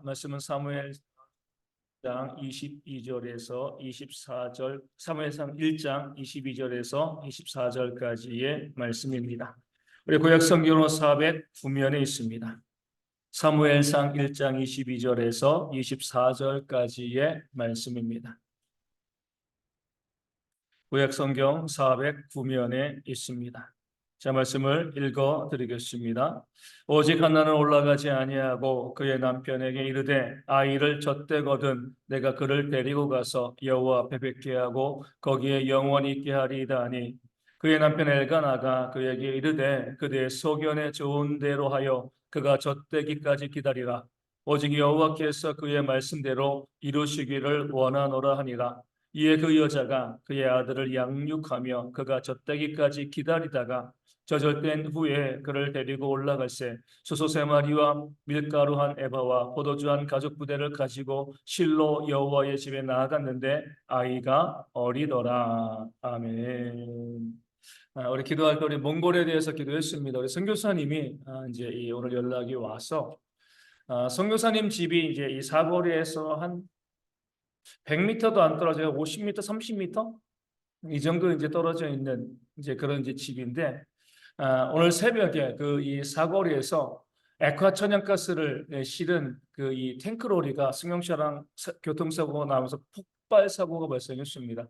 말씀은 사무엘상 22절에서 24절, 사무엘상 1장 22절에서 24절까지의 말씀입니다. 우리 구약 성경으로 409면에 있습니다. 사무엘상 1장 22절에서 24절까지의 말씀입니다. 구약 성경 409면에 있습니다. 자, 말씀을 읽어 드리겠습니다. 오직 한나는 올라가지 아니하고 그의 남편에게 이르되 아이를 젖되거든 내가 그를 데리고 가서 여호와 앞에 뵙게 하고 거기에 영원히 있게 하리이다 하니 그의 남편 엘가나가 그에게 이르되 그대의 소견에 좋은 대로 하여 그가 젖되기까지 기다리라. 오직 여호와께서 그의 말씀대로 이루시기를 원하노라 하니라. 이에 그 여자가 그의 아들을 양육하며 그가 젖되기까지 기다리다가 젖을 후에 그를 데리고 올라갈새 수소 3마리와 밀가루 한 에바와 포도주 한 가죽 부대를 가지고 실로 여호와의 집에 나아갔는데 아이가 어리더라. 아멘. 우리 기도할 때 우리 몽골에 대해서 기도했습니다. 우리 선교사님이 이제 오늘 연락이 와서 선교사님 집이 이제 이 사거리에서 한 100m도 안 떨어져요. 50m, 30m 이 정도 이제 떨어져 있는 이제 그런 이제 집인데 오늘 새벽에 그 이 사거리에서 액화 천연가스를 실은 그 이 탱크로리가 승용차랑 교통사고가 나면서 폭발 사고가 발생했습니다.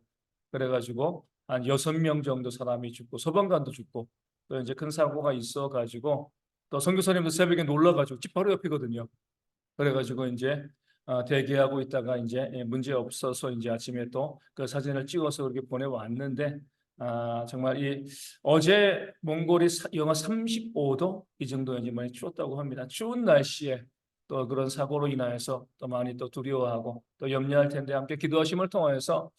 그래가지고 한 6명 정도 사람이 죽고 소방관도 죽고 또 이제 큰 사고가 있어가지고 또 선교사님도 새벽에 놀라가지고 집 바로 옆이거든요. 그래가지고 이제 대기하고 있다가 이제 문제 없어서 이제 아침에 또 그 사진을 찍어서 그렇게 보내왔는데 정말 이 어제 몽골이 영하 35도 이 정도 이제 많이 추웠다고 합니다. 추운 날씨에 또 그런 사고로 인하여서 또 많이 또 두려워하고 또 염려할 텐데 함께 기도하심을 통해서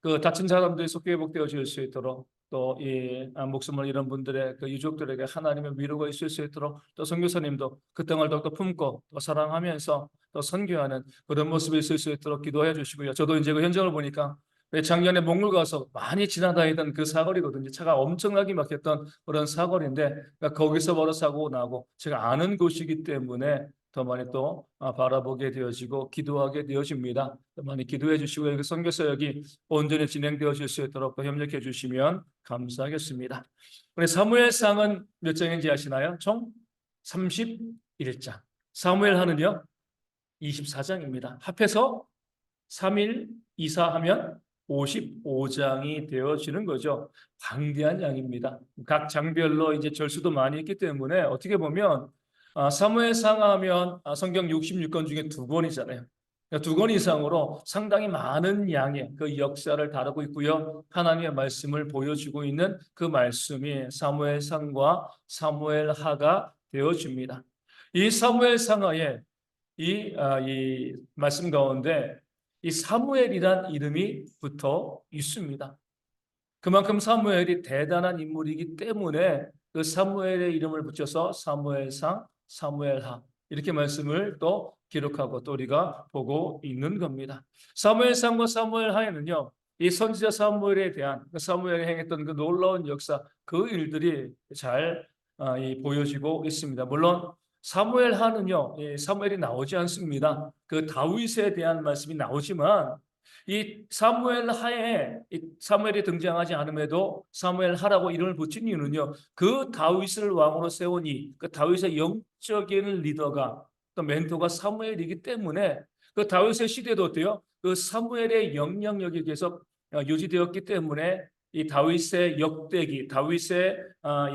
그 다친 사람들이 속히 회복되어질 수 있도록 또 이 목숨을 잃은 분들의 그 유족들에게 하나님의 위로가 있을 수 있도록 또 선교사님도 그 땅을 더욱더 품고 또 사랑하면서 또 선교하는 그런 모습이 있을 수 있도록 기도해 주시고요. 저도 이제 그 현장을 보니까 작년에 몽골 가서 많이 지나다니던 그 사거리거든요. 차가 엄청나게 막혔던 그런 사거리인데 그러니까 거기서 바로 사고 나고 제가 아는 곳이기 때문에 더 많이 또 바라보게 되어지고 기도하게 되어집니다. 더 많이 기도해 주시고 여기 선교사 여기 온전히 진행되어질 수 있도록 또 협력해 주시면 감사하겠습니다. 우리 사무엘상은 몇 장인지 아시나요? 총 31장. 사무엘하는요 24장입니다. 합해서 3일 이사하면 55장이 되어지는 거죠. 방대한 양입니다. 각 장별로 이제 절수도 많이 있기 때문에 어떻게 보면 사무엘상 하면 성경 66권 중에 2권이잖아요. 그러니까 2권 이상으로 상당히 많은 양의 그 역사를 다루고 있고요. 하나님의 말씀을 보여주고 있는 그 말씀이 사무엘상과 사무엘하가 되어집니다. 이 사무엘상하에 이 말씀 가운데 이 사무엘이란 이름이 붙어 있습니다. 그만큼 사무엘이 대단한 인물이기 때문에 그 사무엘의 이름을 붙여서 사무엘상, 사무엘하 이렇게 말씀을 또 기록하고 또 우리가 보고 있는 겁니다. 사무엘상과 사무엘하에는요 이 선지자 사무엘에 대한 사무엘이 행했던 그 놀라운 역사 그 일들이 잘 보여지고 있습니다. 물론 사무엘하는요 사무엘이 나오지 않습니다. 그 다윗에 대한 말씀이 나오지만 이 사무엘하에 사무엘이 등장하지 않음에도 사무엘하라고 이름을 붙인 이유는요 그 다윗을 왕으로 세우니 그 다윗의 영적인 리더가 또 멘토가 사무엘이기 때문에 그 다윗의 시대도 어때요? 그 사무엘의 영향력이 계속 유지되었기 때문에 이 다윗의 역대기, 다윗의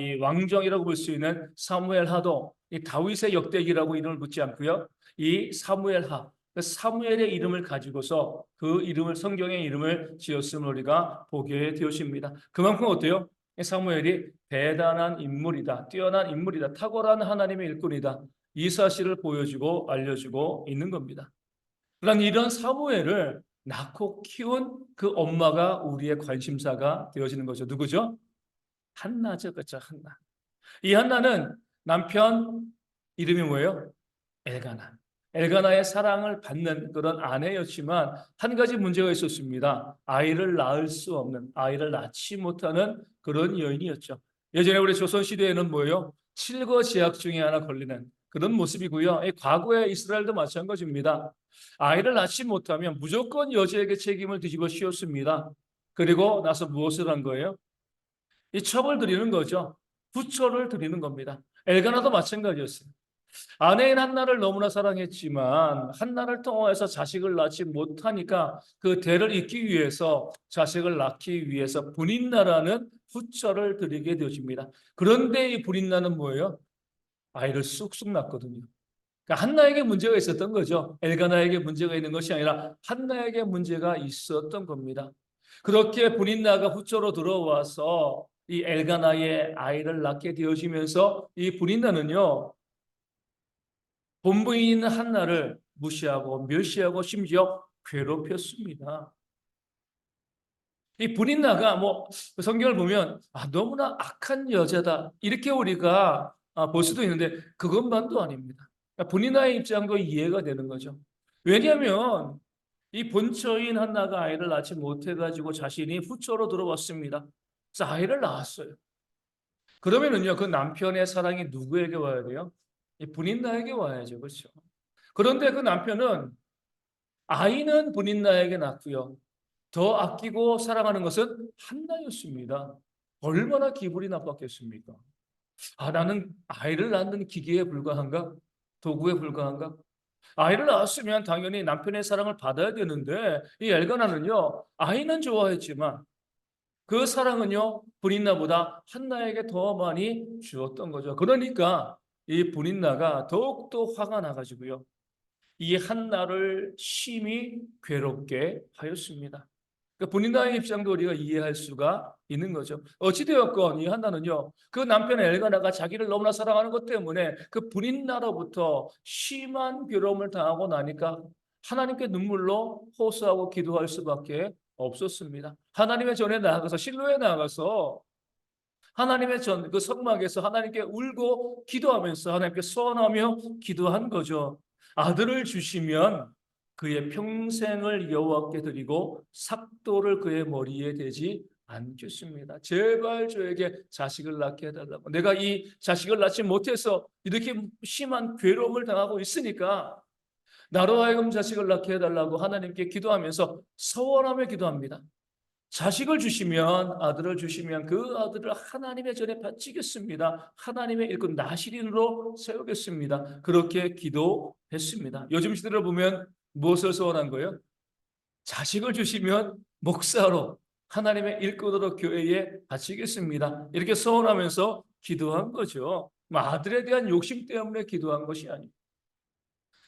이 왕정이라고 볼 수 있는 사무엘하도 이 다윗의 역대기라고 이름을 붙지 않고요. 이 사무엘하, 그 사무엘의 이름을 가지고서 그 이름을 성경의 이름을 지었음을 우리가 보게 되었습니다. 그만큼 어때요? 사무엘이 대단한 인물이다, 뛰어난 인물이다, 탁월한 하나님의 일꾼이다. 이 사실을 보여주고 알려주고 있는 겁니다. 그러나 이런 사무엘을 낳고 키운 그 엄마가 우리의 관심사가 되어지는 거죠. 누구죠? 한나죠. 그렇죠. 한나. 이 한나는 남편 이름이 뭐예요? 엘가나. 엘가나의 사랑을 받는 그런 아내였지만 한 가지 문제가 있었습니다. 아이를 낳을 수 없는, 아이를 낳지 못하는 그런 여인이었죠. 예전에 우리 조선시대에는 뭐예요? 칠거지약 중에 하나 걸리는 그런 모습이고요. 과거의 이스라엘도 마찬가지입니다. 아이를 낳지 못하면 무조건 여자에게 책임을 뒤집어 씌웠습니다. 그리고 나서 무엇을 한 거예요? 이 첩을 드리는 거죠. 부처를 드리는 겁니다. 엘가나도 마찬가지였어요. 아내인 한나를 너무나 사랑했지만 한나를 통해서 자식을 낳지 못하니까 그 대를 잇기 위해서 자식을 낳기 위해서 분인나라는 후처를 드리게 되어집니다. 그런데 이 분인나는 뭐예요? 아이를 쑥쑥 낳거든요. 그러니까 한나에게 문제가 있었던 거죠. 엘가나에게 문제가 있는 것이 아니라 한나에게 문제가 있었던 겁니다. 그렇게 분인나가 후처로 들어와서 이 엘가나의 아이를 낳게 되어지면서 이 분인나는요, 본부인 한나를 무시하고 멸시하고 심지어 괴롭혔습니다. 이 분인나가 뭐 성경을 보면 너무나 악한 여자다 이렇게 우리가 볼 수도 있는데 그것만도 아닙니다. 그러니까 분인나의 입장도 이해가 되는 거죠. 왜냐하면 이 본처인 한나가 아이를 낳지 못해가지고 자신이 후처로 들어왔습니다. 그래서 아이를 낳았어요. 그러면은요 그 남편의 사랑이 누구에게 와야 돼요? 이 분인나에게 와야죠, 그렇죠? 그런데 그 남편은 아이는 분인나에게 낳고요. 더 아끼고 사랑하는 것은 한나였습니다. 얼마나 기분이 나빴겠습니까? 나는 아이를 낳는 기계에 불과한가? 도구에 불과한가? 아이를 낳았으면 당연히 남편의 사랑을 받아야 되는데 이 엘가나는요 아이는 좋아했지만 그 사랑은요 분인나보다 한나에게 더 많이 주었던 거죠. 그러니까 이 분인나가 더욱더 화가 나가지고요 이 한나를 심히 괴롭게 하였습니다. 그러니까 본인의 입장도 우리가 이해할 수가 있는 거죠. 어찌되었건 이 한나는요, 그 남편 엘가나가 자기를 너무나 사랑하는 것 때문에 그 분인나로부터 심한 괴로움을 당하고 나니까 하나님께 눈물로 호소하고 기도할 수밖에 없었습니다. 하나님의 전에 나아가서 실로에 나아가서 하나님의 그 성막에서 하나님께 울고 기도하면서 하나님께 소원하며 기도한 거죠. 아들을 주시면 그의 평생을 여호와께 드리고 삭도를 그의 머리에 대지 않겠습니다. 제발 저에게 자식을 낳게 해달라고. 내가 이 자식을 낳지 못해서 이렇게 심한 괴로움을 당하고 있으니까 나로 하여금 자식을 낳게 해달라고 하나님께 기도하면서 서원하며 기도합니다. 자식을 주시면 아들을 주시면 그 아들을 하나님의 전에 바치겠습니다. 하나님의 일꾼 나시린으로 세우겠습니다. 그렇게 기도했습니다. 요즘 시대를 보면 무엇을 소원한 거예요? 자식을 주시면 목사로 하나님의 일꾼으로 교회에 바치겠습니다. 이렇게 소원하면서 기도한 거죠. 아들에 대한 욕심 때문에 기도한 것이 아니에요.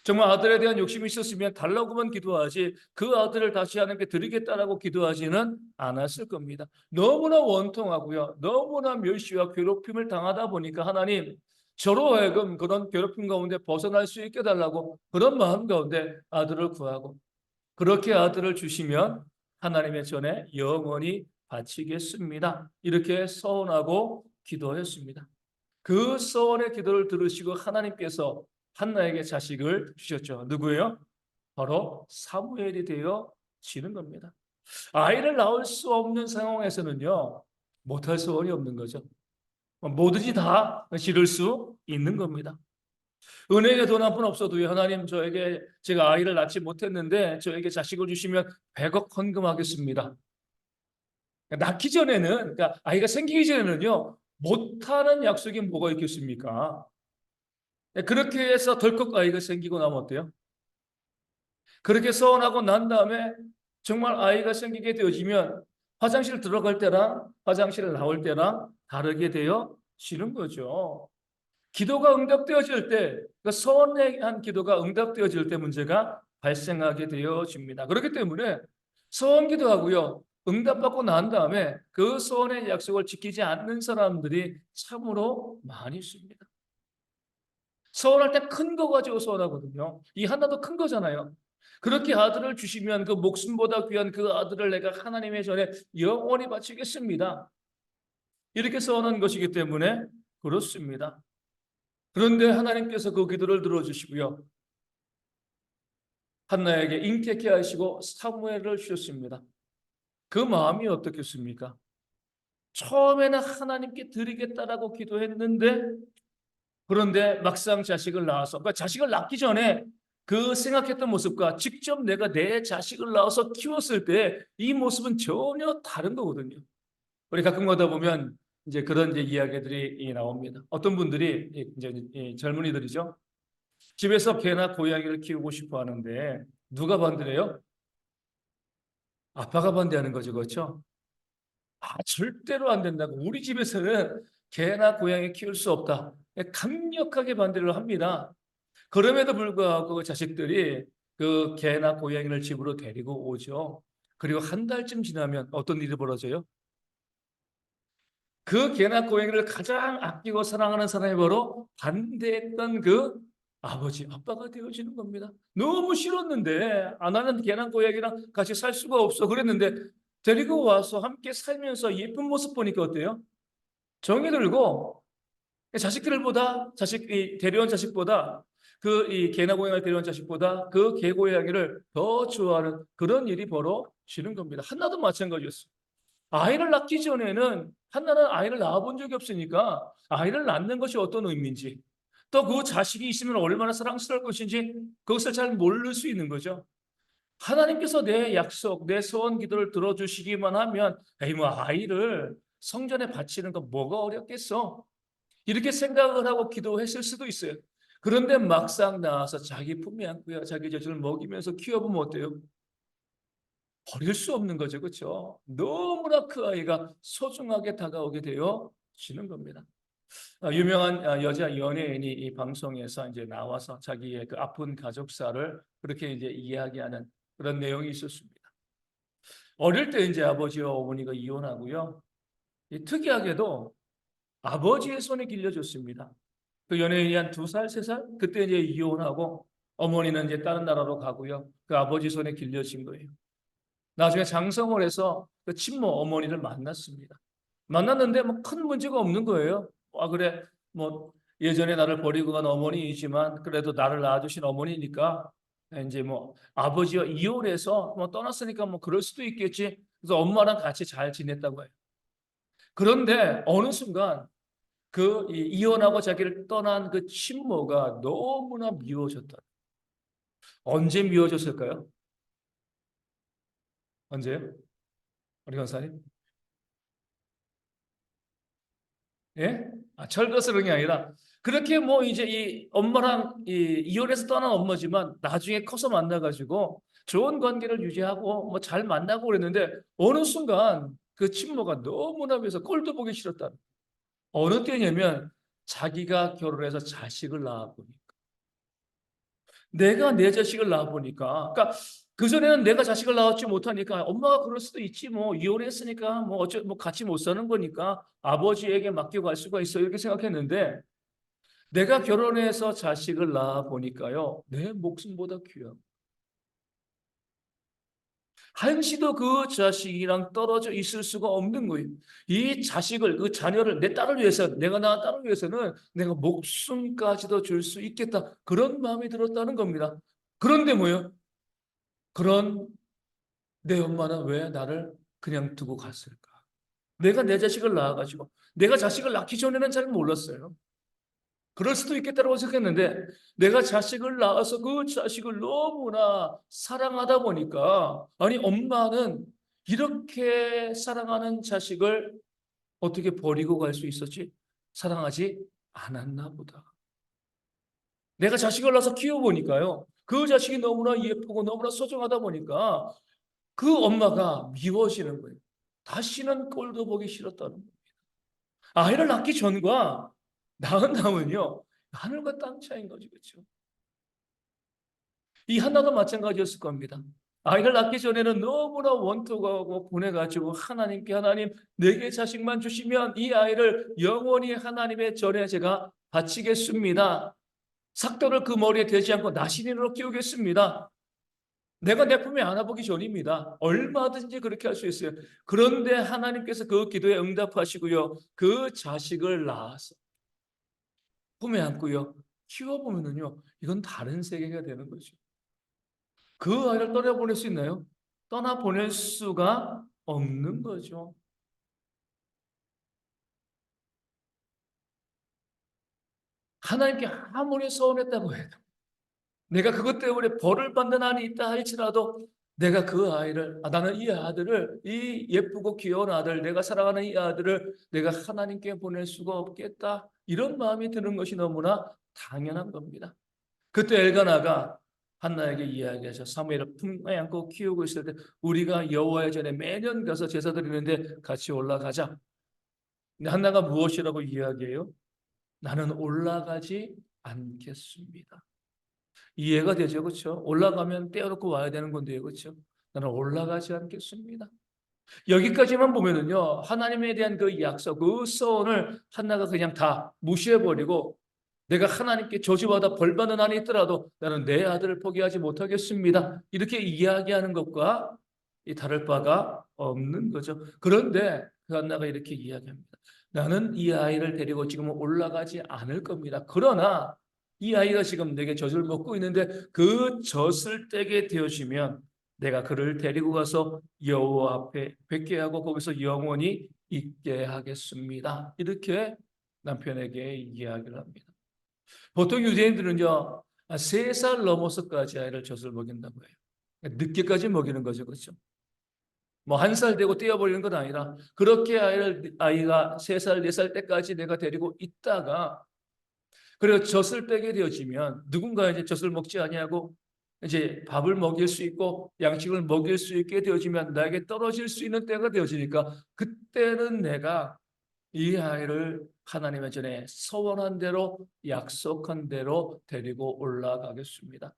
정말 아들에 대한 욕심이 있었으면 달라고만 기도하지 그 아들을 다시 하나님께 드리겠다라고 기도하지는 않았을 겁니다. 너무나 원통하고요. 너무나 멸시와 괴롭힘을 당하다 보니까 하나님 저로 하여금 그런 괴롭힘 가운데 벗어날 수 있게 달라고 그런 마음 가운데 아들을 구하고 그렇게 아들을 주시면 하나님의 전에 영원히 바치겠습니다. 이렇게 서원하고 기도했습니다. 그 서원의 기도를 들으시고 하나님께서 한나에게 자식을 주셨죠. 누구예요? 바로 사무엘이 되어지는 겁니다. 아이를 낳을 수 없는 상황에서는요, 못할 소원이 없는 거죠. 뭐든지 다 지를 수 있는 겁니다. 은행에 돈 한 푼 없어도요, 하나님 저에게 제가 아이를 낳지 못했는데 저에게 자식을 주시면 100억 헌금하겠습니다. 낳기 전에는, 그러니까 아이가 생기기 전에는요, 못하는 약속이 뭐가 있겠습니까? 그렇게 해서 덜컥 아이가 생기고 나면 어때요? 그렇게 서원하고 난 다음에 정말 아이가 생기게 되어지면 화장실 들어갈 때랑 화장실 나올 때랑 다르게 되어지는 거죠. 기도가 응답되어질 때, 그 서원한 기도가 응답되어질 때 문제가 발생하게 되어집니다. 그렇기 때문에 서원 기도하고요. 응답받고 난 다음에 그 서원의 약속을 지키지 않는 사람들이 참으로 많이 있습니다. 서원할 때 큰 거 가지고 서원하거든요. 이 하나도 큰 거잖아요. 그렇게 아들을 주시면 그 목숨보다 귀한 그 아들을 내가 하나님의 전에 영원히 바치겠습니다. 이렇게 서원한 것이기 때문에 그렇습니다. 그런데 하나님께서 그 기도를 들어주시고요. 한나에게 잉태케 하시고 사무엘을 주셨습니다. 그 마음이 어떻겠습니까? 처음에는 하나님께 드리겠다라고 기도했는데 그런데 막상 자식을 낳아서, 그러니까 자식을 낳기 전에 그 생각했던 모습과 직접 내가 내 자식을 낳아서 키웠을 때 이 모습은 전혀 다른 거거든요. 우리 가끔가다 보면 이제 그런 이제 이야기들이 나옵니다. 어떤 분들이 이제 이 젊은이들이죠. 집에서 개나 고양이를 키우고 싶어 하는데 누가 반대래요? 아빠가 반대하는 거죠, 그렇죠? 절대로 안 된다고. 우리 집에서는 개나 고양이 키울 수 없다. 강력하게 반대를 합니다. 그럼에도 불구하고 그 자식들이 그 개나 고양이를 집으로 데리고 오죠. 그리고 한 달쯤 지나면 어떤 일이 벌어져요? 그 개나 고양이를 가장 아끼고 사랑하는 사람이 바로 반대했던 그 아버지, 아빠가 되어지는 겁니다. 너무 싫었는데, 나는 개나 고양이랑 같이 살 수가 없어. 그랬는데, 데리고 와서 함께 살면서 예쁜 모습 보니까 어때요? 정이 들고, 자식들보다, 이 데려온 자식보다, 그 이 개나 고양이를 데려온 자식보다 그 개 고양이를 더 좋아하는 그런 일이 벌어지는 겁니다. 한나도 마찬가지였어요. 아이를 낳기 전에는 한나는 아이를 낳아본 적이 없으니까 아이를 낳는 것이 어떤 의미인지 또 그 자식이 있으면 얼마나 사랑스러울 것인지 그것을 잘 모를 수 있는 거죠. 하나님께서 내 약속, 내 소원 기도를 들어주시기만 하면 에이 뭐 아이를 성전에 바치는 거 뭐가 어렵겠어? 이렇게 생각을 하고 기도했을 수도 있어요. 그런데 막상 나와서 자기 품에 안고요. 자기 자식을 먹이면서 키워보면 어때요? 버릴 수 없는 거죠. 그렇죠? 너무나 그 아이가 소중하게 다가오게 되어지는 겁니다. 유명한 여자 연예인이 이 방송에서 이제 나와서 자기의 그 아픈 가족사를 그렇게 이제 이야기하는 그런 내용이 있었습니다. 어릴 때 이제 아버지와 어머니가 이혼하고요. 특이하게도 아버지의 손에 길려졌습니다. 그 연예인이 한 2살, 3살? 그때 이제 이혼하고 어머니는 이제 다른 나라로 가고요. 그 아버지 손에 길려진 거예요. 나중에 장성을 해서 그 친모 어머니를 만났습니다. 만났는데 뭐 큰 문제가 없는 거예요. 그래 뭐 예전에 나를 버리고 간 어머니이지만 그래도 나를 낳아주신 어머니니까 이제 뭐 아버지와 이혼해서 뭐 떠났으니까 뭐 그럴 수도 있겠지. 그래서 엄마랑 같이 잘 지냈다고 해요. 그런데 어느 순간 그 이혼하고 자기를 떠난 그 친모가 너무나 미워졌다. 언제 미워졌을까요? 언제요? 우리 권사님? 예? 철거스러운 게 아니라 그렇게 뭐 이제 이 엄마랑 이혼해서 떠난 엄마지만 나중에 커서 만나가지고 좋은 관계를 유지하고 뭐 잘 만나고 그랬는데 어느 순간 그 친모가 너무나 그래서 꼴도 보기 싫었다. 어느 때냐면 자기가 결혼해서 자식을 낳아보니 내가 내 자식을 낳아보니까 그러니까 그전에는 내가 자식을 낳았지 못하니까 엄마가 그럴 수도 있지 뭐 이혼했으니까 뭐 어쩌 뭐 같이 못 사는 거니까 아버지에게 맡기고 갈 수가 있어 이렇게 생각했는데 내가 결혼해서 자식을 낳아 보니까요 내 목숨보다 귀하고 한시도 그 자식이랑 떨어져 있을 수가 없는 거예요. 이 자식을 그 자녀를 내 딸을 위해서 내가 낳은 딸을 위해서는 내가 목숨까지도 줄 수 있겠다 그런 마음이 들었다는 겁니다. 그런데 뭐요? 그런 내 엄마는 왜 나를 그냥 두고 갔을까? 내가 내 자식을 낳아가지고 내가 자식을 낳기 전에는 잘 몰랐어요. 그럴 수도 있겠다고 생각했는데 내가 자식을 낳아서 그 자식을 너무나 사랑하다 보니까 아니 엄마는 이렇게 사랑하는 자식을 어떻게 버리고 갈 수 있었지? 사랑하지 않았나 보다. 내가 자식을 낳아서 키워보니까요. 그 자식이 너무나 예쁘고 너무나 소중하다 보니까 그 엄마가 미워지는 거예요. 다시는 꼴도 보기 싫었다는 거예요. 아이를 낳기 전과 낳은 다음은요. 하늘과 땅 차이인 거죠. 그렇죠? 이 한나도 마찬가지였을 겁니다. 아이를 낳기 전에는 너무나 원통하고 분해가지고 하나님께 하나님 내게 자식만 주시면 이 아이를 영원히 하나님의 전에 제가 바치겠습니다. 삭도를 그 머리에 대지 않고 나시린으로 키우겠습니다. 내가 내 품에 안아보기 전입니다. 얼마든지 그렇게 할 수 있어요. 그런데 하나님께서 그 기도에 응답하시고요. 그 자식을 낳아서 품에 안고요. 키워보면요. 이건 다른 세계가 되는 거죠. 그 아이를 떠나보낼 수 있나요? 떠나보낼 수가 없는 거죠. 하나님께 아무리 서운했다고 해도, 내가 그것 때문에 벌을 받는 한이 있다 할지라도, 내가 그 아이를, 나는 이 아들을, 이 예쁘고 귀여운 아들, 내가 사랑하는 이 아들을 내가 하나님께 보낼 수가 없겠다, 이런 마음이 드는 것이 너무나 당연한 겁니다. 그때 엘가나가 한나에게 이야기하죠. 사무엘을 품에 안고 키우고 있을 때 우리가 여호와의 전에 매년 가서 제사 드리는데 같이 올라가자. 근데 한나가 무엇이라고 이야기해요? 나는 올라가지 않겠습니다. 이해가 되죠, 그렇죠? 올라가면 떼어놓고 와야 되는 건데요, 그렇죠? 나는 올라가지 않겠습니다. 여기까지만 보면은요, 하나님에 대한 그 약속, 그 서원을 한나가 그냥 다 무시해버리고, 내가 하나님께 저주받아 벌받는 한이 있더라도 나는 내 아들을 포기하지 못하겠습니다, 이렇게 이야기하는 것과 다를 바가 없는 거죠. 그런데 그 한나가 이렇게 이야기합니다. 나는 이 아이를 데리고 지금은 올라가지 않을 겁니다. 그러나 이 아이가 지금 내게 젖을 먹고 있는데 그 젖을 떼게 되어지면 내가 그를 데리고 가서 여호와 앞에 뵙게 하고 거기서 영원히 있게 하겠습니다, 이렇게 남편에게 이야기를 합니다. 보통 유대인들은요, 3살 넘어서까지 아이를 젖을 먹인다고 해요. 늦게까지 먹이는 거죠, 그렇죠? 뭐 1살 되고 떼어버리는 건 아니라, 그렇게 아이가 3살, 4살 때까지 내가 데리고 있다가, 그리고 젖을 떼게 되어지면 누군가 이제 젖을 먹지 아니하고 이제 밥을 먹일 수 있고 양식을 먹일 수 있게 되어지면 나에게 떨어질 수 있는 때가 되어지니까, 그때는 내가 이 아이를 하나님의 전에 서원한 대로, 약속한 대로 데리고 올라가겠습니다.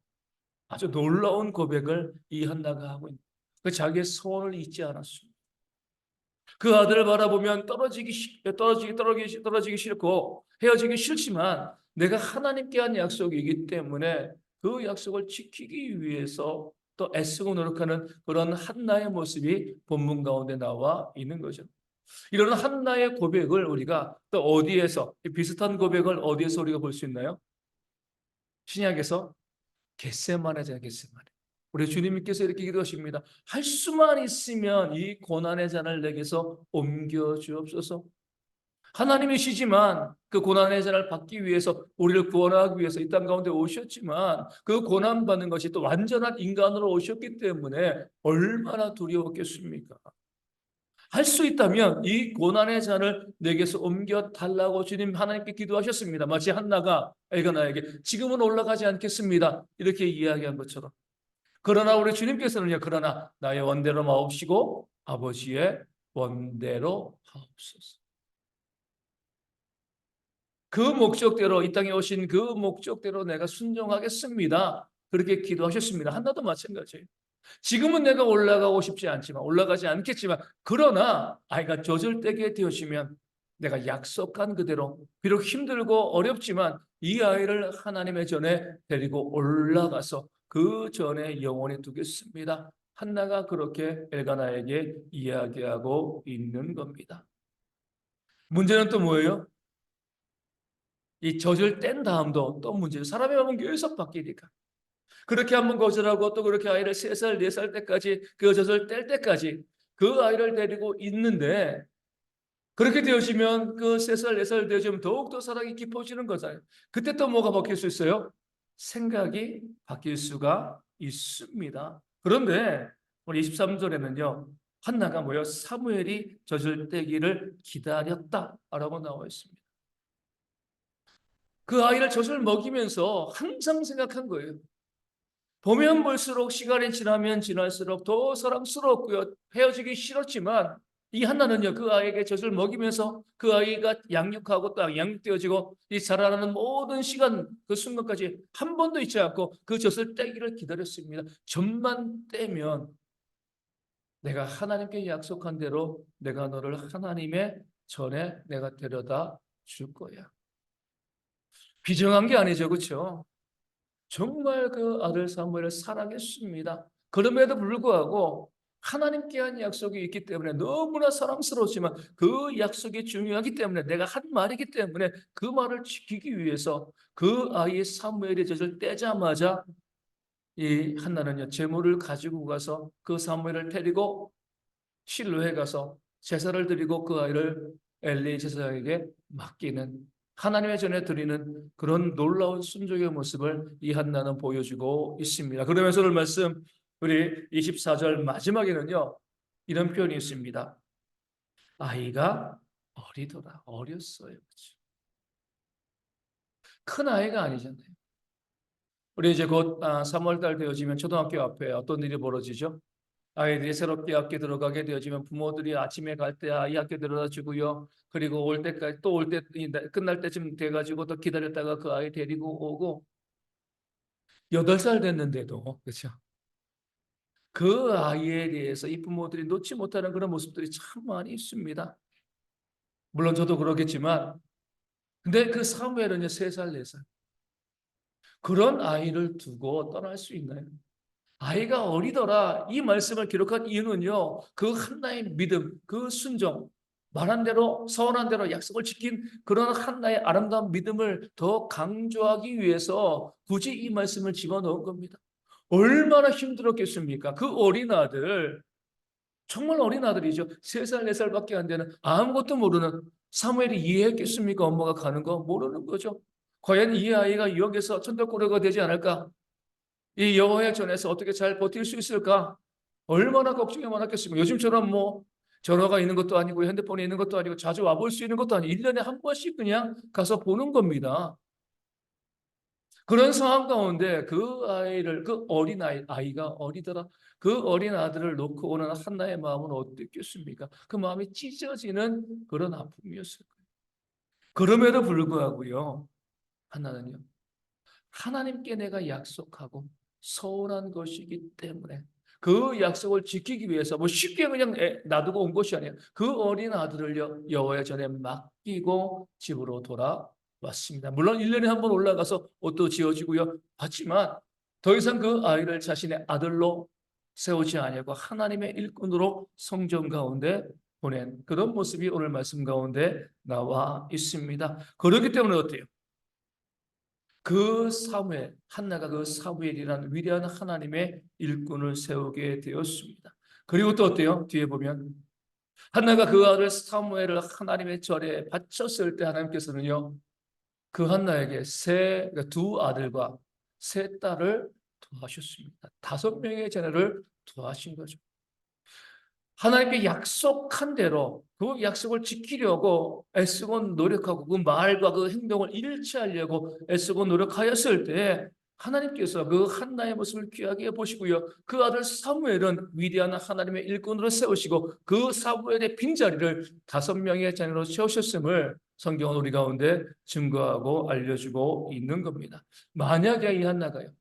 아주 놀라운 고백을 이 한나가 하고 있는, 그 자기의 소원을 잊지 않았습니다. 그 아들을 바라보면 떨어지기 싫고 헤어지기 싫지만, 내가 하나님께 한 약속이기 때문에 그 약속을 지키기 위해서 또 애쓰고 노력하는 그런 한나의 모습이 본문 가운데 나와 있는 거죠. 이런 한나의 고백을 우리가 또 어디에서, 비슷한 고백을 어디에서 우리가 볼 수 있나요? 신약에서 겟세마네잖아요, 겟세마네. 우리 주님께서 이렇게 기도하십니다. 할 수만 있으면 이 고난의 잔을 내게서 옮겨 주옵소서. 하나님이시지만 그 고난의 잔을 받기 위해서, 우리를 구원하기 위해서 이 땅 가운데 오셨지만, 그 고난 받는 것이 또 완전한 인간으로 오셨기 때문에 얼마나 두려웠겠습니까? 할 수 있다면 이 고난의 잔을 내게서 옮겨 달라고 주님 하나님께 기도하셨습니다. 마치 한나가 엘가나에게 지금은 올라가지 않겠습니다, 이렇게 이야기한 것처럼. 그러나 우리 주님께서는요, 그러나 나의 원대로 마옵시고 아버지의 원대로 하옵소서. 그 목적대로, 이 땅에 오신 그 목적대로 내가 순종하겠습니다, 그렇게 기도하셨습니다. 한나도 마찬가지예요. 지금은 내가 올라가고 싶지 않지만, 올라가지 않겠지만, 그러나 아이가 젖을 떼게 되어지면 내가 약속한 그대로, 비록 힘들고 어렵지만 이 아이를 하나님의 전에 데리고 올라가서 그 전에 영원히 두겠습니다. 한나가 그렇게 엘가나에게 이야기하고 있는 겁니다. 문제는 또 뭐예요? 이 젖을 뗀 다음도 또 문제예요. 사람의 마음은 계속 바뀌니까. 그렇게 한번 거절하고 또 그렇게 아이를 3살, 4살 때까지, 그 젖을 뗄 때까지 그 아이를 데리고 있는데, 그렇게 되어지면 그 3살, 4살 되어지면 더욱더 사랑이 깊어지는 거잖아요. 그때 또 뭐가 바뀔 수 있어요? 생각이 바뀔 수가 있습니다. 그런데 우리 23절에는요, 한나가 뭐예요? 사무엘이 젖을 떼기를 기다렸다라고 나와 있습니다. 그 아이를 젖을 먹이면서 항상 생각한 거예요. 보면 볼수록, 시간이 지나면 지날수록 더 사랑스럽고요, 헤어지기 싫었지만 이 한나는요, 그 아이에게 젖을 먹이면서 그 아이가 양육하고 또 양육되어지고 이 자라나는 모든 시간, 그 순간까지 한 번도 잊지 않고 그 젖을 떼기를 기다렸습니다. 젖만 떼면 내가 하나님께 약속한 대로 내가 너를 하나님의 전에 내가 데려다 줄 거야. 비정한 게 아니죠, 그렇죠? 정말 그 아들 사무엘을 사랑했습니다. 그럼에도 불구하고 하나님께 한 약속이 있기 때문에 너무나 사랑스러웠지만, 그 약속이 중요하기 때문에, 내가 한 말이기 때문에 그 말을 지키기 위해서 그 아이 사무엘의 젖을 떼자마자 이 한나는요, 제물을 가지고 가서 그 사무엘을 데리고 실로에 가서 제사를 드리고 그 아이를 엘리 제사장에게 맡기는, 하나님의 전에 드리는 그런 놀라운 순종의 모습을 이 한나는 보여주고 있습니다. 그러면서 오늘 말씀 우리 24절 마지막에는요, 이런 표현이 있습니다. 아이가 어리더라. 어렸어요. 큰 아이가 아니잖아요. 우리 이제 곧 3월 달 되어지면 초등학교 앞에 어떤 일이 벌어지죠? 아이들이 새롭게 학교 들어가게 되어지면 부모들이 아침에 갈 때 아이 학교 데려다 주고요. 그리고 올 때까지 또 올 때 끝날 때쯤 돼가지고 또 기다렸다가 그 아이 데리고 오고 8살 됐는데도 그렇죠. 그 아이에 대해서 이 부모들이 놓지 못하는 그런 모습들이 참 많이 있습니다. 물론 저도 그러겠지만 근데 그 사무엘은요 3살 4살 그런 아이를 두고 떠날 수 있나요? 아이가 어리더라. 이 말씀을 기록한 이유는요. 그 한나의 믿음, 그 순종, 말한 대로 서원한 대로 약속을 지킨 그런 한나의 아름다운 믿음을 더 강조하기 위해서 굳이 이 말씀을 집어넣은 겁니다. 얼마나 힘들었겠습니까? 그 어린 아들, 정말 어린 아들이죠. 3살, 4살밖에 안 되는 아무것도 모르는 사무엘이 이해했겠습니까? 엄마가 가는 거 모르는 거죠. 과연 이 아이가 유혹에서 천덕꾸러기가 되지 않을까? 이 여호와의 전에서 어떻게 잘 버틸 수 있을까? 얼마나 걱정이 많았겠습니까? 요즘처럼 뭐 전화가 있는 것도 아니고 핸드폰이 있는 것도 아니고 자주 와볼 수 있는 것도 아니고 1년에 한 번씩 그냥 가서 보는 겁니다. 그런 상황 가운데 그 아이를 그 어린 아이가 어리더라. 그 어린 아들을 놓고 오는 한나의 마음은 어땠겠습니까? 그 마음이 찢어지는 그런 아픔이었을 거예요. 그럼에도 불구하고요. 한나는요. 하나님께 내가 약속하고 서운한 것이기 때문에 그 약속을 지키기 위해서 뭐 쉽게 그냥 놔두고 온 것이 아니에요. 그 어린 아들을 여호와의 전에 맡기고 집으로 돌아왔습니다. 물론 1년에 한 번 올라가서 옷도 지어주고요. 하지만 더 이상 그 아이를 자신의 아들로 세우지 아니하고 하나님의 일꾼으로 성전 가운데 보낸 그런 모습이 오늘 말씀 가운데 나와 있습니다. 그렇기 때문에 어때요? 그 사무엘, 한나가 그 사무엘이라는 위대한 하나님의 일꾼을 세우게 되었습니다. 그리고 또 어때요? 뒤에 보면 한나가 그 아들 사무엘을 하나님의 절에 바쳤을 때 하나님께서는요, 그 한나에게 그러니까 2 아들과 3 딸을 더하셨습니다. 5명의 자녀를 더하신 거죠. 하나님께 약속한 대로 그 약속을 지키려고 애쓰고 노력하고 그 말과 그 행동을 일치하려고 애쓰고 노력하였을 때 하나님께서 그 한나의 모습을 귀하게 보시고요. 그 아들 사무엘은 위대한 하나님의 일꾼으로 세우시고 그 사무엘의 빈자리를 5명의 자녀로 채우셨음을 성경은 우리 가운데 증거하고 알려주고 있는 겁니다. 만약에 이 한나가요.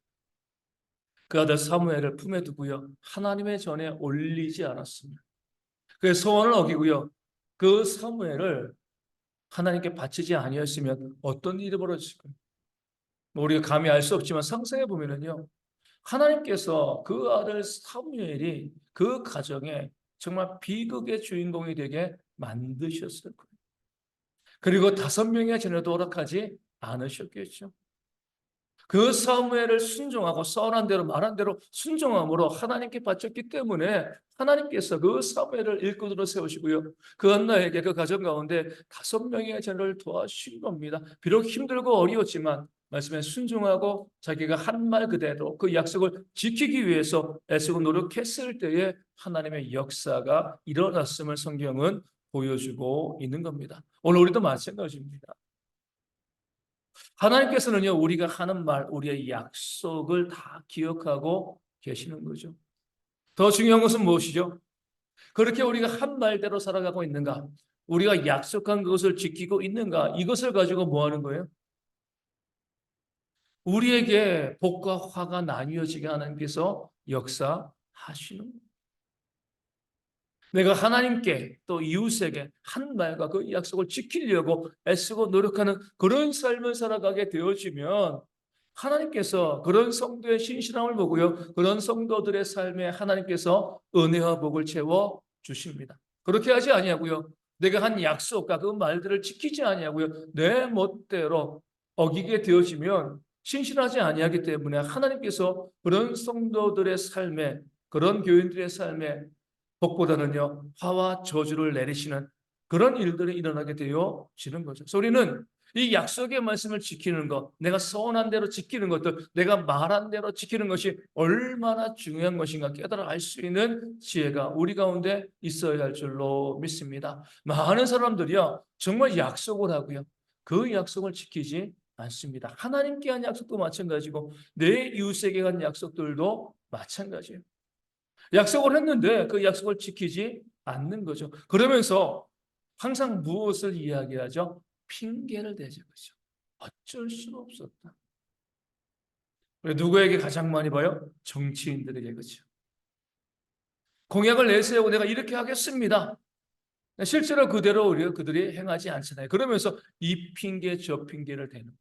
그 아들 사무엘을 품에 두고요. 하나님의 전에 올리지 않았습니다. 그 소원을 어기고요. 그 사무엘을 하나님께 바치지 아니었으면 어떤 일이 벌어질까요? 우리가 감히 알 수 없지만 상상해 보면은요. 하나님께서 그 아들 사무엘이 그 가정에 정말 비극의 주인공이 되게 만드셨을 거예요. 그리고 5명의 자녀도 허락하지 않으셨겠죠. 그 사무엘을 순종하고 선한 대로 말한 대로 순종함으로 하나님께 바쳤기 때문에 하나님께서 그 사무엘을 일꾼으로 세우시고요. 그 한나에게 그 가정 가운데 5명의 자녀를 도와주신 겁니다. 비록 힘들고 어려웠지만 말씀에 순종하고 자기가 한 말 그대로 그 약속을 지키기 위해서 애쓰고 노력했을 때에 하나님의 역사가 일어났음을 성경은 보여주고 있는 겁니다. 오늘 우리도 마찬가지입니다. 하나님께서는요, 우리가 하는 말, 우리의 약속을 다 기억하고 계시는 거죠. 더 중요한 것은 무엇이죠? 그렇게 우리가 한 말대로 살아가고 있는가? 우리가 약속한 그것을 지키고 있는가? 이것을 가지고 뭐 하는 거예요? 우리에게 복과 화가 나뉘어지게 하나님께서 역사하시는 거예요. 내가 하나님께 또 이웃에게 한 말과 그 약속을 지키려고 애쓰고 노력하는 그런 삶을 살아가게 되어지면 하나님께서 그런 성도의 신실함을 보고요. 그런 성도들의 삶에 하나님께서 은혜와 복을 채워 주십니다. 그렇게 하지 아니하고요. 내가 한 약속과 그 말들을 지키지 아니하고요. 내 멋대로 어기게 되어지면 신실하지 아니하기 때문에 하나님께서 그런 성도들의 삶에 그런 교인들의 삶에 복보다는요 화와 저주를 내리시는 그런 일들이 일어나게 되어지는 거죠. 그래서 우리는 이 약속의 말씀을 지키는 것, 내가 서원한 대로 지키는 것들, 내가 말한 대로 지키는 것이 얼마나 중요한 것인가 깨달아 알 수 있는 지혜가 우리 가운데 있어야 할 줄로 믿습니다. 많은 사람들이요, 정말 약속을 하고요, 그 약속을 지키지 않습니다. 하나님께 한 약속도 마찬가지고 내 이웃에게 한 약속들도 마찬가지예요. 약속을 했는데 그 약속을 지키지 않는 거죠. 그러면서 항상 무엇을 이야기하죠? 핑계를 대죠. 그죠? 어쩔 수가 없었다. 누구에게 가장 많이 봐요? 정치인들에게. 그죠? 공약을 내세우고 내가 이렇게 하겠습니다. 실제로 그대로 그들이 행하지 않잖아요. 그러면서 이 핑계 저 핑계를 대는.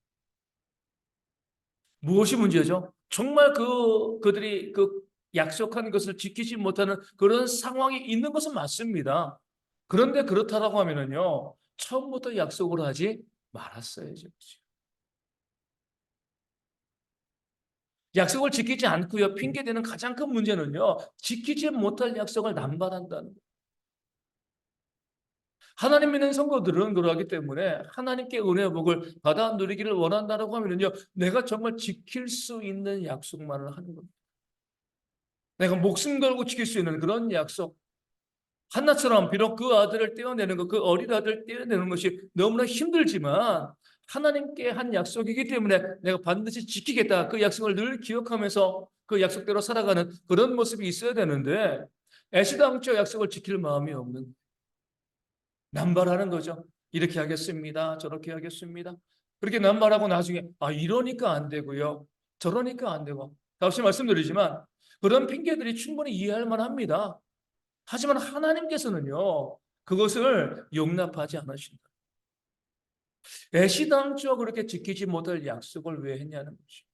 무엇이 문제죠? 정말 그들이 그 약속한 것을 지키지 못하는 그런 상황이 있는 것은 맞습니다. 그런데 그렇다라고 하면은요, 처음부터 약속을 하지 말았어야죠. 약속을 지키지 않고요, 핑계대는 가장 큰 문제는요, 지키지 못할 약속을 남발한다는 거예요. 하나님 믿는 성도들은 그러하기 때문에 하나님께 은혜의 복을 받아 누리기를 원한다라고 하면은요, 내가 정말 지킬 수 있는 약속만을 하는 겁니다. 내가 목숨 걸고 지킬 수 있는 그런 약속. 한나처럼 비록 그 아들을 떼어내는 것, 그 어린 아들을 떼어내는 것이 너무나 힘들지만 하나님께 한 약속이기 때문에 내가 반드시 지키겠다. 그 약속을 늘 기억하면서 그 약속대로 살아가는 그런 모습이 있어야 되는데 애시당초 약속을 지킬 마음이 없는 남발하는 거죠. 이렇게 하겠습니다. 저렇게 하겠습니다. 그렇게 남발하고 나중에 이러니까 안 되고요. 저러니까 안 되고. 다시 말씀드리지만 그런 핑계들이 충분히 이해할 만합니다. 하지만 하나님께서는요, 그것을 용납하지 않으신다. 애시당초 그렇게 지키지 못할 약속을 왜 했냐는 거죠.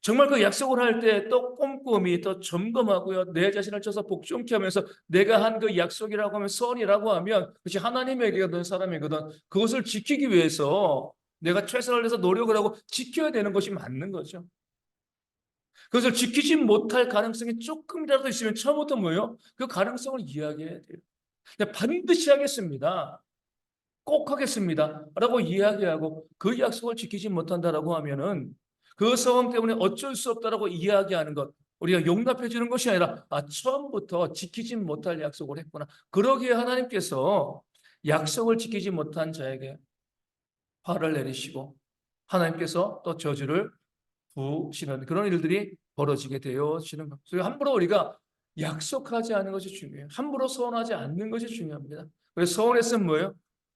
정말 그 약속을 할 때 또 꼼꼼히 또 점검하고요, 내 자신을 쳐서 복종케 하면서 내가 한 그 약속이라고 하면 선이라고 하면 그것이 하나님에게든 사람에게든 그것을 지키기 위해서 내가 최선을 다해서 노력을 하고 지켜야 되는 것이 맞는 거죠. 그것을 지키지 못할 가능성이 조금이라도 있으면 처음부터 뭐예요? 그 가능성을 이야기해야 돼요. 반드시 하겠습니다. 꼭 하겠습니다. 라고 이야기하고 그 약속을 지키지 못한다라고 하면은 그 상황 때문에 어쩔 수 없다라고 이야기하는 것, 우리가 용납해 주는 것이 아니라 처음부터 지키지 못할 약속을 했구나. 그러기에 하나님께서 약속을 지키지 못한 자에게 화를 내리시고 하나님께서 또 저주를 부으시는 그런 일들이 벌어지게 되어지는 것. 그래서 함부로 우리가 약속하지 않는 것이 중요해요. 함부로 서원하지 않는 것이 중요합니다. 그래서 서원했으면 뭐예요?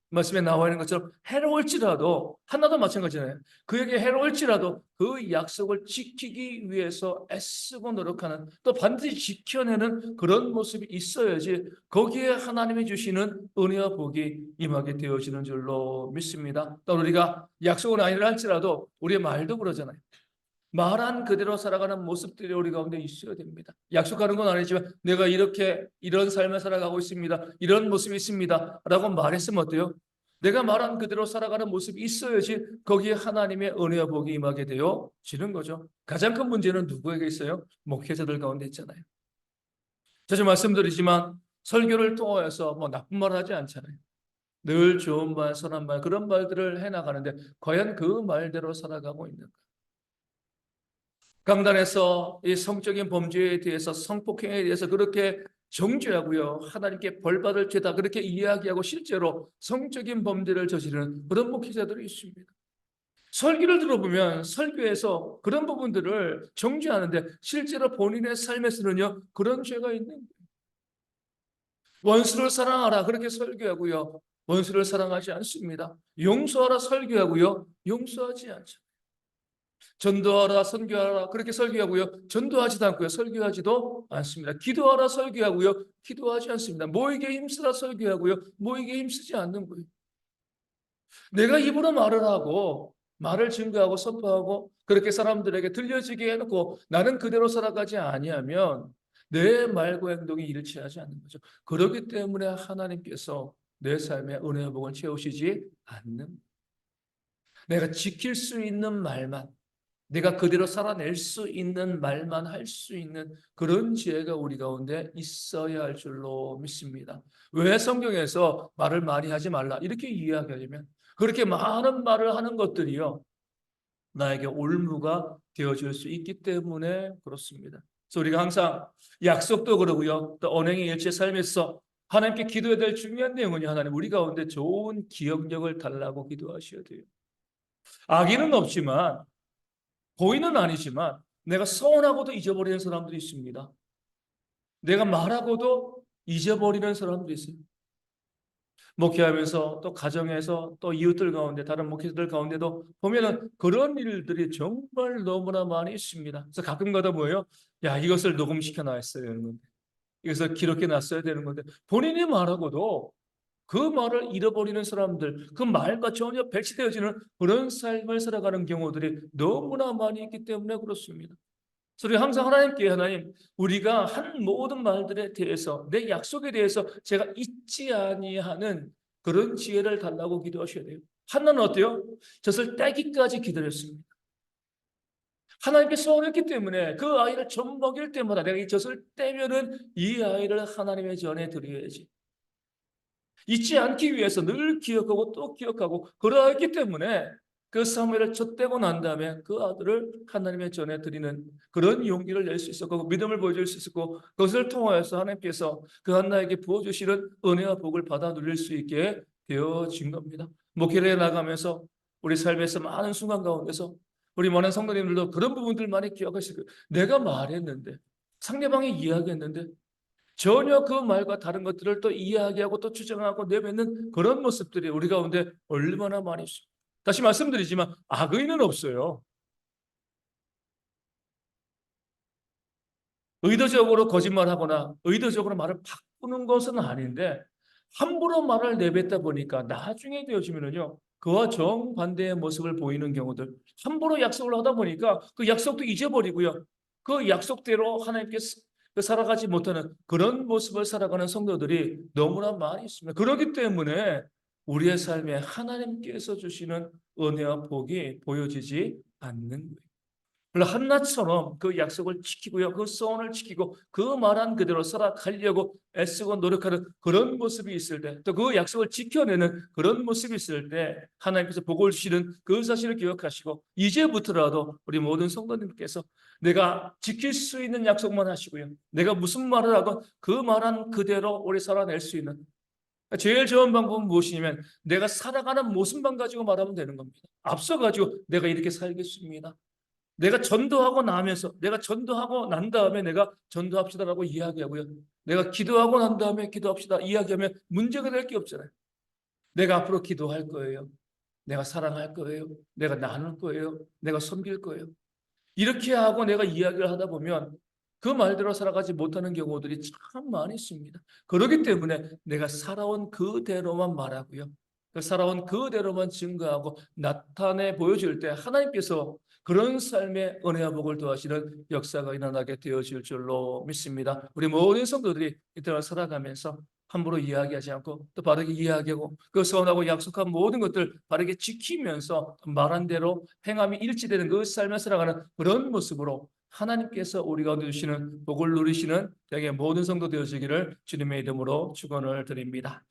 말씀에 나와 있는 것처럼 해로울지라도 하나도 마찬가지잖아요. 그에게 해로울지라도 그 약속을 지키기 위해서 애쓰고 노력하는 또 반드시 지켜내는 그런 모습이 있어야지 거기에 하나님이 주시는 은혜와 복이 임하게 되어지는 줄로 믿습니다. 또 우리가 약속은 아니라 할지라도 우리의 말도 그러잖아요. 말한 그대로 살아가는 모습들이 우리 가운데 있어야 됩니다. 약속하는 건 아니지만 내가 이렇게 이런 삶을 살아가고 있습니다. 이런 모습이 있습니다. 라고 말했으면 어때요? 내가 말한 그대로 살아가는 모습이 있어야지 거기에 하나님의 은혜와 복이 임하게 되어지는 거죠. 가장 큰 문제는 누구에게 있어요? 목회자들 가운데 있잖아요. 자주 말씀드리지만 설교를 통하여서 뭐 나쁜 말을 하지 않잖아요. 늘 좋은 말, 선한 말 그런 말들을 해나가는데 과연 그 말대로 살아가고 있는가? 강단에서 이 성적인 범죄에 대해서 성폭행에 대해서 그렇게 정죄하고요. 하나님께 벌받을 죄다 그렇게 이야기하고 실제로 성적인 범죄를 저지르는 그런 목회자들이 있습니다. 설교를 들어보면 설교에서 그런 부분들을 정죄하는데 실제로 본인의 삶에서는요. 그런 죄가 있는 거예요. 원수를 사랑하라 그렇게 설교하고요. 원수를 사랑하지 않습니다. 용서하라 설교하고요. 용서하지 않죠. 전도하라 선교하라 그렇게 설교하고요. 전도하지도 않고요. 설교하지도 않습니다. 기도하라 설교하고요. 기도하지 않습니다. 모이게 힘쓰라 설교하고요. 모이게 힘쓰지 않는 거예요. 내가 입으로 말을 하고 말을 증거하고 선포하고 그렇게 사람들에게 들려지게 해놓고 나는 그대로 살아가지 아니하면 내 말과 행동이 일치하지 않는 거죠. 그렇기 때문에 하나님께서 내 삶에 은혜의 복을 채우시지 않는 내가 지킬 수 있는 말만 내가 그대로 살아낼 수 있는 말만 할 수 있는 그런 지혜가 우리 가운데 있어야 할 줄로 믿습니다. 왜 성경에서 말을 많이 하지 말라 이렇게 이야기하냐면 그렇게 많은 말을 하는 것들이요, 나에게 올무가 되어줄 수 있기 때문에 그렇습니다. 그래서 우리가 항상 약속도 그러고요, 또 언행의 일체 삶에서 하나님께 기도해야 될 중요한 내용은요, 하나님 우리 가운데 좋은 기억력을 달라고 기도하셔야 돼요. 악의는 없지만, 고의는 아니지만 내가 서운하고도 잊어버리는 사람들이 있습니다. 내가 말하고도 잊어버리는 사람들이 있어요. 목회하면서 또 가정에서 또 이웃들 가운데 다른 목회자들 가운데도 보면은 그런 일들이 정말 너무나 많이 있습니다. 그래서 가끔가다 뭐예요? 야, 이것을 녹음시켜 놨어야 되는 건데, 이것을 기록해 놨어야 되는 건데, 본인이 말하고도 그 말을 잃어버리는 사람들, 그 말과 전혀 배치되어지는 그런 삶을 살아가는 경우들이 너무나 많이 있기 때문에 그렇습니다. 그래서 우리 항상 하나님께, 하나님 우리가 한 모든 말들에 대해서, 내 약속에 대해서 제가 잊지 아니하는 그런 지혜를 달라고 기도하셔야 돼요. 한나는 어때요? 젖을 떼기까지 기다렸습니다. 하나님께 소원했기 때문에 그 아이를 젖 먹일 때마다 내가 이 젖을 떼면은 이 아이를 하나님의 전에 드려야지, 잊지 않기 위해서 늘 기억하고 또 기억하고 그러했기 때문에 그 사무엘을 젖대고 난 다음에 그 아들을 하나님의 전에 드리는 그런 용기를 낼 수 있었고 믿음을 보여줄 수 있었고, 그것을 통하여서 하나님께서 그 한나에게 부어주시는 은혜와 복을 받아 누릴 수 있게 되어진 겁니다. 목회를 해 나가면서 우리 삶에서 많은 순간 가운데서 우리 많은 성도님들도 그런 부분들 많이 기억하시고, 내가 말했는데, 상대방이 이야기했는데 전혀 그 말과 다른 것들을 또 이야기하고 또 주장하고 내뱉는 그런 모습들이 우리 가운데 얼마나 많이 있습니다. 다시 말씀드리지만 악의는 없어요. 의도적으로 거짓말하거나 의도적으로 말을 바꾸는 것은 아닌데, 함부로 말을 내뱉다 보니까 나중에 되어지면은요, 그와 정반대의 모습을 보이는 경우들, 함부로 약속을 하다 보니까 그 약속도 잊어버리고요, 그 약속대로 하나님께 살아가지 못하는 그런 모습을 살아가는 성도들이 너무나 많이 있습니다. 그렇기 때문에 우리의 삶에 하나님께서 주시는 은혜와 복이 보여지지 않는 거예요. 물론 한나처럼 그 약속을 지키고요, 그 소원을 지키고 그 말한 그대로 살아가려고 애쓰고 노력하는 그런 모습이 있을 때, 또 그 약속을 지켜내는 그런 모습이 있을 때 하나님께서 복을 주시는 그 사실을 기억하시고, 이제부터라도 우리 모든 성도님께서 내가 지킬 수 있는 약속만 하시고요, 내가 무슨 말을 하건 그 말한 그대로 우리 살아낼 수 있는, 제일 좋은 방법은 무엇이냐면 내가 살아가는 모습만 가지고 말하면 되는 겁니다. 앞서가지고 내가 이렇게 살겠습니다, 내가 전도하고 나면서, 내가 전도하고 난 다음에 내가 전도합시다라고 이야기하고요, 내가 기도하고 난 다음에 기도합시다 이야기하면 문제가 될 게 없잖아요. 내가 앞으로 기도할 거예요, 내가 사랑할 거예요, 내가 나눌 거예요, 내가 섬길 거예요, 이렇게 하고 내가 이야기를 하다 보면 그 말대로 살아가지 못하는 경우들이 참 많이 있습니다. 그렇기 때문에 내가 살아온 그대로만 말하고요, 그 살아온 그대로만 증거하고 나타내 보여줄 때 하나님께서 그런 삶의 은혜와 복을 더하시는 역사가 일어나게 되어질 줄로 믿습니다. 우리 모든 성도들이 이때를 살아가면서 함부로 이야기하지 않고 또 바르게 이야기하고 그 서원하고 약속한 모든 것들 바르게 지키면서 말한 대로 행함이 일치되는 그 삶을 살아가는 그런 모습으로 하나님께서 우리 가운데 주시는 복을 누리시는 되게 모든 성도 되어지기를 주님의 이름으로 축원을 드립니다.